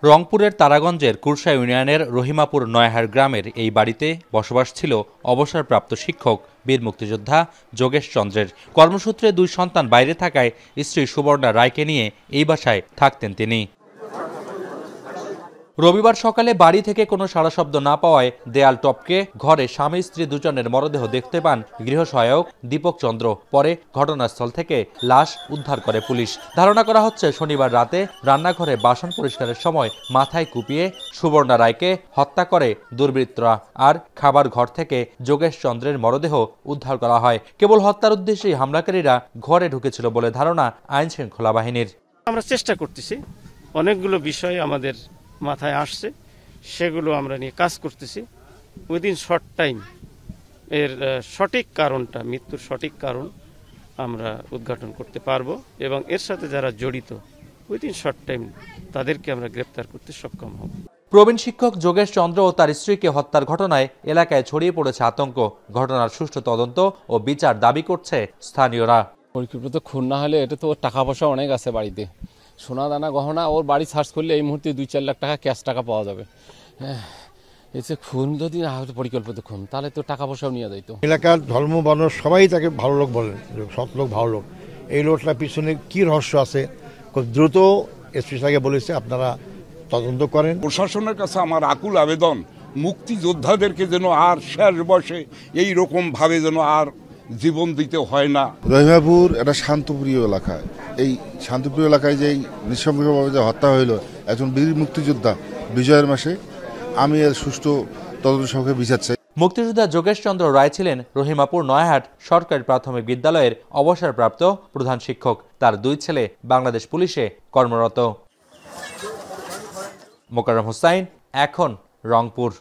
রংপুরের তারাগঞ্জের কুরসা ইউনিয়নের রহিমাপুর নয়াহার গ্রামের এই বাড়িতে বসবাস ছিল অবসরপ্রাপ্ত শিক্ষক বীর মুক্তিযোদ্ধা যোগেশ চন্দ্রের। কর্মসূত্রে 2 সন্তান বাইরে থাকায় স্ত্রী সুবর্ণা রায়কে নিয়ে এই বাসায় থাকতেন তিনি। রবিবার সকালে বাড়ি থেকে কোনো সাড়া শব্দ না পাওয়ায় দেয়াল টপকে ঘরে স্বামী স্ত্রী দুজনের মরদেহ দেখতে পান গৃহসহায়ক দীপক চন্দ্র। পরে ঘটনাস্থল থেকে লাশ উদ্ধার করে পুলিশ। ধারণা করা হচ্ছে শনিবার রাতে রান্নাঘরে বাসন পরিষ্কারের সময় মাথায় কুপিয়ে সুবর্ণা রায়কে হত্যা করে দুর্বৃত্তরা, আর খাবার ঘর থেকে যোগেশ চন্দ্রের মরদেহ উদ্ধার করা হয়। কেবল হত্যার উদ্দেশ্যেই হামলাকারীরা ঘরে ঢুকেছিল বলে ধারণা আইন শৃঙ্খলা বাহিনীর। আমরা চেষ্টা করতেছি, অনেকগুলো বিষয় আমাদের মাথায় আসছে, সেগুলো আমরা নিয়ে কাজ করতেছি। উইদিন শর্ট টাইম এর সঠিক কারণটা, মৃত্যুর সঠিক কারণ আমরা উদ্ঘাটন করতে পারবো এবং এর সাথে যারা জড়িত উইদিন শর্ট টাইম তাদেরকে আমরা গ্রেপ্তার করতে সক্ষম হব। প্রবীণ শিক্ষক যোগেশ চন্দ্র ও তার স্ত্রীকে হত্যার ঘটনায় এলাকায় ছড়িয়ে পড়েছে আতঙ্ক। ঘটনার সুষ্ঠু তদন্ত ও বিচার দাবি করছে স্থানীয়রা। পরিকল্পিত খুন না হলে এটা তো ওর টাকা পয়সা অনেক আছে বাড়িতে, সোনা দানা গহনা, ওর বাড়ি সার্চ করলে এই মুহূর্তে 2-4 লাখ টাকা ক্যাশ টাকা পাওয়া যাবে। হ্যাঁ, এসে খুন যদি না হতো পরিকল্পিত খুন, তাহলে তো টাকা পয়সাও নিয়ে যাইতো। এলাকার ধর্ম বর্ণ সবাই তাকে ভালো লোক বলেন, সৎ লোক, ভালো লোক। এই লোকটার পিছনে কি রহস্য আছে খুব দ্রুত এসপি সাহেবকে বলেছে আপনারা তদন্ত করেন। প্রশাসনের কাছে আমার আকুল আবেদন, মুক্তিযোদ্ধাদেরকে যেন আর শেষ বয়সে এইরকম ভাবে যেন আর জীবন দিতে হয় না। রহিমাপুর একটা শান্তপ্রিয় এলাকা, এই শান্তপ্রিয় এলাকায় যে নৃশংসভাবে যে হত্যা হইল একজন বীর মুক্তিযোদ্ধা বিজয়ের মাসে, আমি এর সুষ্ঠু তদন্ত সহকারে বিচার চাই। মুক্তিযোদ্ধা যোগেশ চন্দ্র রায় ছিলেন রহিমাপুর নয়াহাট সরকারি প্রাথমিক বিদ্যালয়ের অবসরপ্রাপ্ত প্রধান শিক্ষক। তার 2 ছেলে বাংলাদেশ পুলিশে কর্মরত। মোকাররম হোসাইন, এখন, রংপুর।